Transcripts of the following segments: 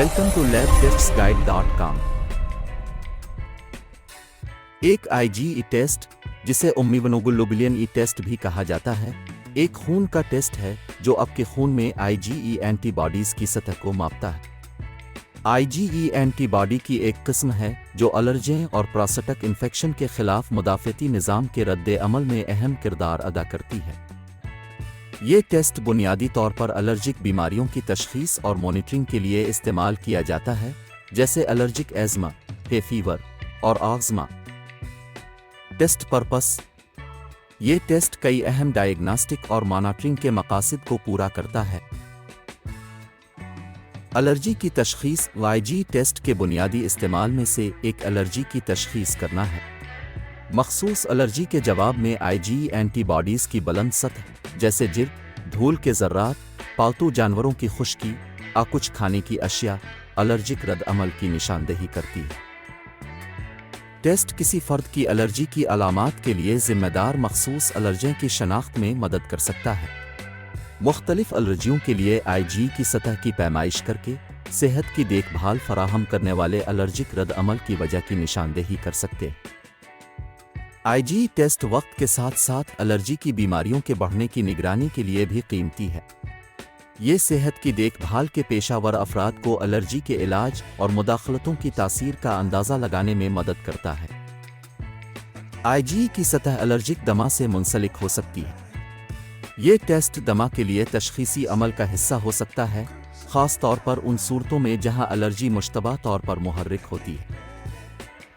Welcome to labtipsguide.com। एक IgE टेस्ट, जिसे इम्यूनोग्लोबुलिन E टेस्ट भी कहा जाता है, एक खून का टेस्ट है जो आपके खून में IgE एंटीबॉडीज की सतह को मापता है। IgE एंटीबॉडी की एक किस्म है जो एलर्जी और प्रोस्टेटिक इन्फेक्शन के खिलाफ मुदाफ़ती निज़ाम के रद्द अमल में अहम किरदार अदा करती है। ये टेस्ट बुनियादी तौर पर एलर्जिक बीमारियों की तशख़ीस और मॉनिटरिंग के लिए इस्तेमाल किया जाता है, जैसे एलर्जिक एज़मा, हे फीवर और आज़मा। टेस्ट पर्पस: ये टेस्ट कई अहम डायग्नोस्टिक और मॉनिटरिंग के मकासद को पूरा करता है। एलर्जी की तशख़ीस: IgE टेस्ट के बुनियादी इस्तेमाल में से एक एलर्जी की तशख़ीस करना है। मखसूस एलर्जी के जवाब में IgE एंटीबॉडीज़ की बुलंद सतह, जैसे जिर्द, धूल के ज़र्रात, पालतू जानवरों की खुश्की या कुछ खाने की अशिया, एलर्जिक रद्द अमल की निशानदेही करती है। टेस्ट किसी फ़र्द की एलर्जी की अलामात के लिए ज़िम्मेदार मखसूस एलर्जी की शनाख्त में मदद कर सकता है। मुख्तलिफ एलर्जियों के लिए IgE की सतह की पैमाइश करके सेहत की देखभाल फराहम करने वाले एलर्जिक रद्द अमल की वजह की निशानदेही कर सकते हैं। IgE टेस्ट वक्त के साथ साथ एलर्जी की बीमारियों के बढ़ने की निगरानी के लिए भी कीमती है। ये सेहत की देखभाल के पेशावर अफराद को एलर्जी के इलाज और मुदाखलतों की तासीर का अंदाज़ा लगाने में मदद करता है। IgE की सतह एलर्जिक दमा से मुंसलिक हो सकती है। ये टेस्ट दमा के लिए तशख़ीसी अमल का हिस्सा हो सकता है, ख़ास तौर पर उन सूरतों में जहां एलर्जी मुश्तबा तौर पर मुहर्रिक होती है।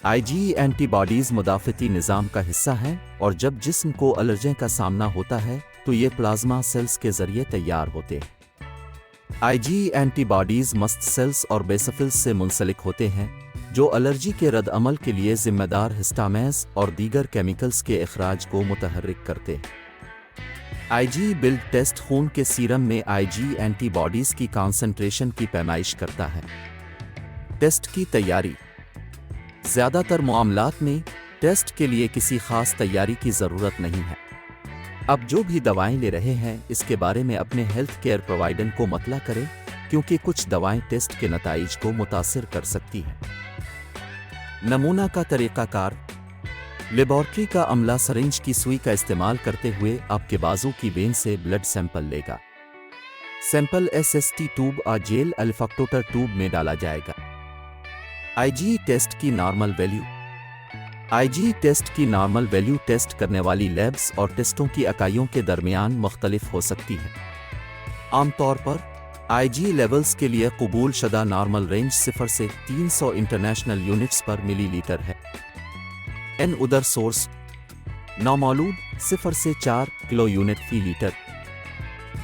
IgE एंटीबॉडीज़ मुदाफ़ती निज़ाम का हिस्सा हैं और जब जिस्म को एलर्जी का सामना होता है तो ये प्लाज्मा सेल्स के ज़रिए तैयार होते हैं। IgE एंटीबॉडीज़ मस्त सेल्स और बेसफिल्स से मुंसलिक होते हैं, जो एलर्जी के रद्द अमल के लिए ज़िम्मेदार हिस्टामेज़ और दीगर केमिकल्स के इखराज को मुतहर्रिक करते हैं। IgE बिल्ड टेस्ट खून के सीरम में IgE एंटीबॉडीज़ की कॉन्सेंट्रेशन की पैमाइश करता है। टेस्ट की तैयारी: ज़्यादातर मामलात में टेस्ट के लिए किसी ख़ास तैयारी की ज़रूरत नहीं है। अब जो भी दवाएं ले रहे हैं इसके बारे में अपने हेल्थ केयर प्रोवाइडर को मतला करें, क्योंकि कुछ दवाएं टेस्ट के नताइज को मुतासिर कर सकती हैं। नमूना का तरीक़ाकार: लेबॉर्ट्री का अमला सरिंज की सुई का इस्तेमाल करते हुए आपके बाजू की वेन से ब्लड सैंपल लेगा। सैंपल SST ट्यूब या जेल अल्फाक्टोटर ट्यूब में डाला जाएगा। IgE टेस्ट की नॉर्मल वैल्यू: IgE टेस्ट की नॉर्मल वैल्यू टेस्ट करने वाली लैब्स और टेस्टों की इकाइयों के दरमियान मुख्तलिफ हो सकती है। आमतौर पर IgE लेवल्स के लिए कबूल शुदा नॉर्मल रेंज 0 से 300 इंटरनेशनल यूनिट्स पर मिलीलीटर है। N उदर सोर्स: नामौलूद 0 से 4 किलो यूनिट फी लीटर।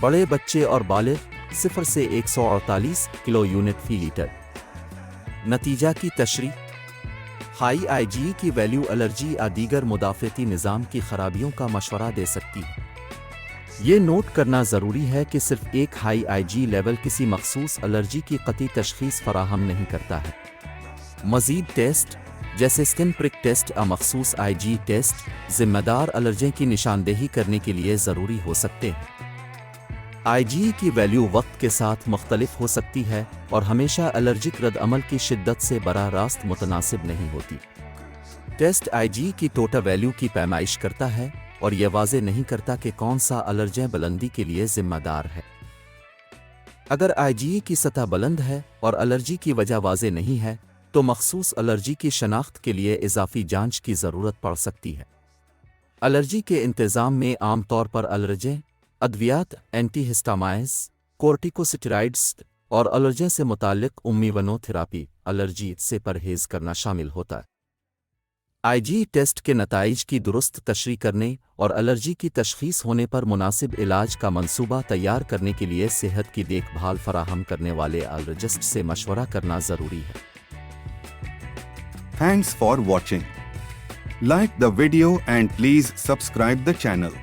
बड़े बच्चे और बालिग 0 से 148 किलो यूनिट फी लीटर। नतीजा की तशरीह: हाई IgE की वैल्यू एलर्जी या दीगर मुदाफ़ती निज़ाम की खराबियों का मशवरा दे सकती है। ये नोट करना ज़रूरी है कि सिर्फ एक हाई IgE लेवल किसी मखसूस एलर्जी की कतई तशख़ीस फराहम नहीं करता है। मज़ीद टेस्ट, जैसे स्किन प्रिक टेस्ट या मखसूस IgE टेस्ट, ज़िम्मेदार एलर्जी की निशानदेही करने के लिए ज़रूरी हो सकते हैं। IgE की वैल्यू वक्त के साथ मुख्तलिफ हो सकती है और हमेशा एलर्जिक रद्द अमल की शिद्दत से बराह रास्त मुतनासिब नहीं होती। टेस्ट IgE की टोटल वैल्यू की पैमाइश करता है और यह वाज़े नहीं करता कि कौन सा एलर्जी बुलंदी के लिए ज़िम्मेदार है। अगर IgE की सतह बुलंद है और एलर्जी की वजह वाज़े नहीं है तो मखसूस एलर्जी की शनाख्त के लिए इजाफी जांच की ज़रूरत पड़ सकती है। एलर्जी के इंतज़ाम में आम तौर पर एलर्जी, अद्वियात, एंटीहिस्टामाइन्स, कोर्टिकोस्टेरॉइड्स और एलर्जी से मुताल्लिक़ इम्यूनोथेरेपी एलर्जी से परहेज़ करना शामिल होता है। IgE टेस्ट के नताइज की दुरुस्त तशरीह करने और एलर्जी की तशख़ीस होने पर मुनासिब इलाज का मंसूबा तैयार करने के लिए सेहत की देखभाल फराहम करने वाले एलर्जिस्ट से मशवरा करना ज़रूरी है। Thanks for watching. Like the video and please subscribe the channel.